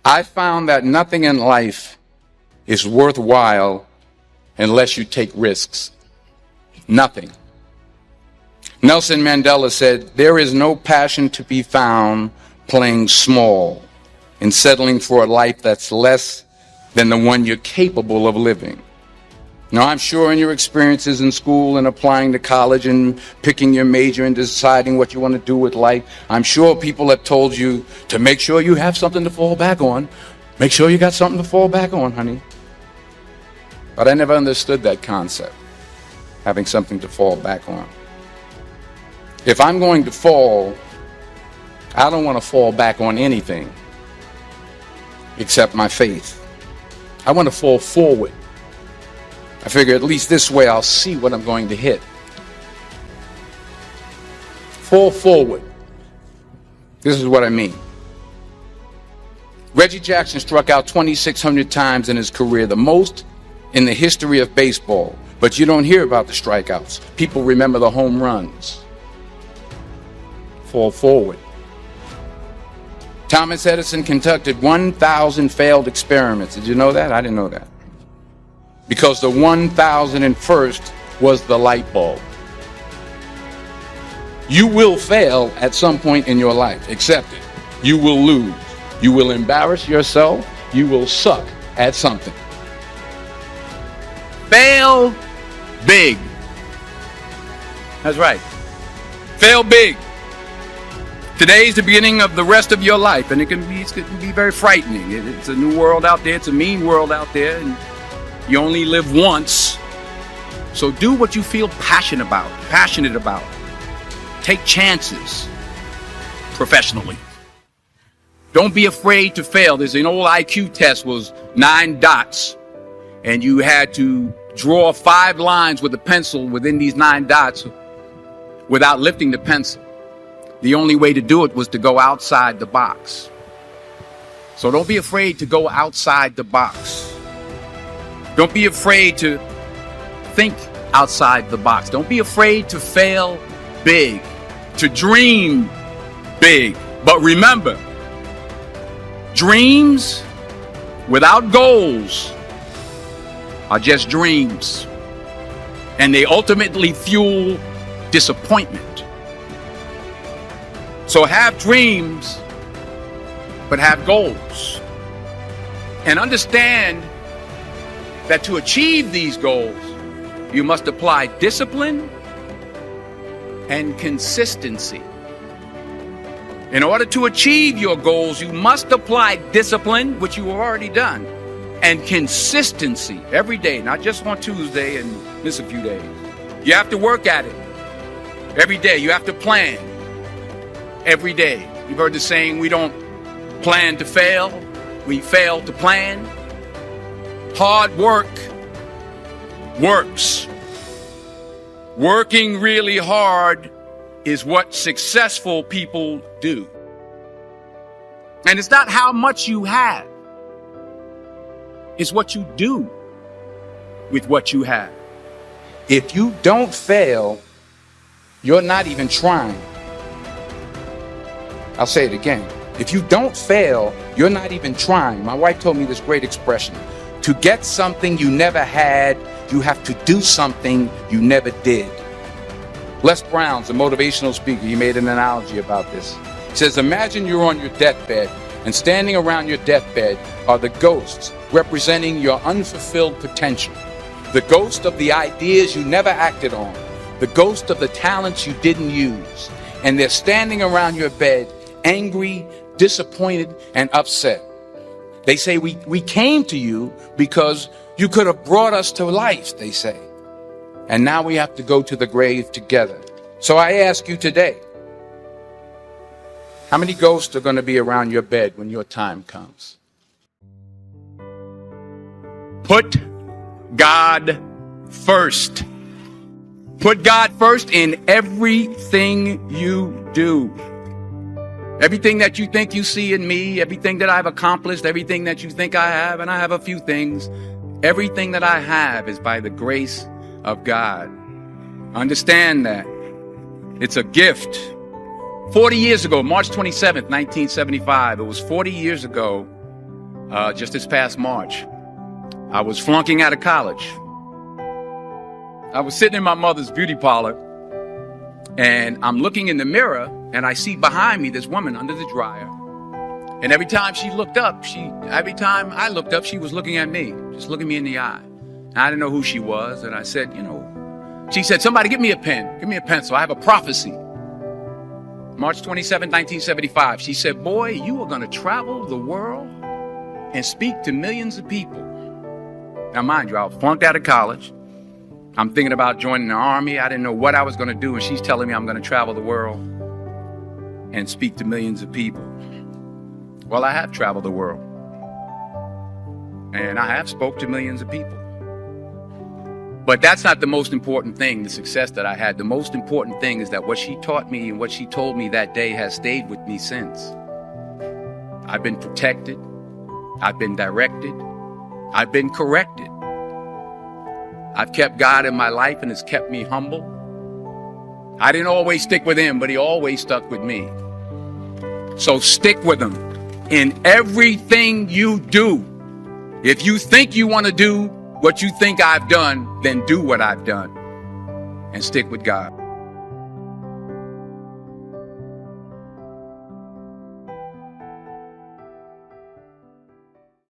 I found that nothing in life is worthwhile unless you take risks. Nothing. Nelson Mandela said, "There is no passion to be found playing small and settling for a life that's less than the one you're capable of living." Now, I'm sure in your experiences in school and applying to college and picking your major and deciding what you want to do with life, I'm sure people have told you to make sure you have something to fall back on. Make sure you got something to fall back on, honey. But I never understood that concept, having something to fall back on. If I'm going to fall, I don't want to fall back on anything except my faith. I want to fall forward. I figure at least this way I'll see what I'm going to hit. Fall forward. This is what I mean. Reggie Jackson struck out 2,600 times in his career, the most in the history of baseball. But you don't hear about the strikeouts. People remember the home runs. Fall forward. Thomas Edison conducted 1,000 failed experiments. Did you know that? I didn't know that. Because the 1,001st was the light bulb. You will fail at some point in your life. Accept it. You will lose. You will embarrass yourself. You will suck at something. Fail big. That's right. Fail big. Today's the beginning of the rest of your life, and it can be very frightening. It's a new world out there. It's a mean world out there, and you only live once. So do what you feel passionate about. Take chances professionally. Don't be afraid to fail. There's an old IQ test, was 9 dots, and you had to draw 5 lines with a pencil within these 9 dots without lifting the pencil. The only way to do it was to go outside the box. So don't be afraid to go outside the box. Don't be afraid to think outside the box. Don't be afraid to fail big, to dream big. But remember, dreams without goals are just dreams, and they ultimately fuel disappointment. So have dreams, but have goals. And understand that to achieve these goals, you must apply discipline and consistency. In order to achieve your goals, you must apply discipline, which you have already done, and consistency every day, not just on Tuesday and miss a few days. You have to work at it every day. You have to plan every day. You've heard the saying, we don't plan to fail, we fail to plan. Hard work works. Working really hard is what successful people do. And it's not how much you have. It's what you do with what you have. If you don't fail, you're not even trying. I'll say it again. If you don't fail, you're not even trying. My wife told me this great expression. To get something you never had, you have to do something you never did. Les Brown's a motivational speaker. He made an analogy about this. He says, imagine you're on your deathbed, and standing around your deathbed are the ghosts representing your unfulfilled potential. The ghost of the ideas you never acted on. The ghost of the talents you didn't use. And they're standing around your bed, angry, disappointed, and upset. They say, we came to you because you could have brought us to life, they say. And now we have to go to the grave together. So I ask you today, how many ghosts are going to be around your bed when your time comes? Put God first. Put God first in everything you do. Everything that you think you see in me, everything that I've accomplished, everything that you think I have, and I have a few things, everything that I have is by the grace of God. Understand that. It's a gift. 40 years ago, March 27th, 1975, it was 40 years ago just this past March. I was flunking out of college. I was sitting in my mother's beauty parlor, and I'm looking in the mirror, and I see behind me this woman under the dryer. And every time I looked up, she was looking at me, just looking me in the eye. And I didn't know who she was, and I said, she said, somebody give me a pen, give me a pencil. I have a prophecy. March 27, 1975, she said, boy, you are going to travel the world and speak to millions of people. Now, mind you, I was flunked out of college. I'm thinking about joining the army. I didn't know what I was going to do, and she's telling me I'm going to travel the world and speak to millions of people. Well, I have traveled the world, and I have spoke to millions of people. But that's not the most important thing, the success that I had. The most important thing is that what she taught me and what she told me that day has stayed with me since. I've been protected. I've been directed. I've been corrected. I've kept God in my life, and it's kept me humble. I didn't always stick with him, but he always stuck with me. So stick with him in everything you do. If you think you want to do what you think I've done, then do what I've done and stick with God.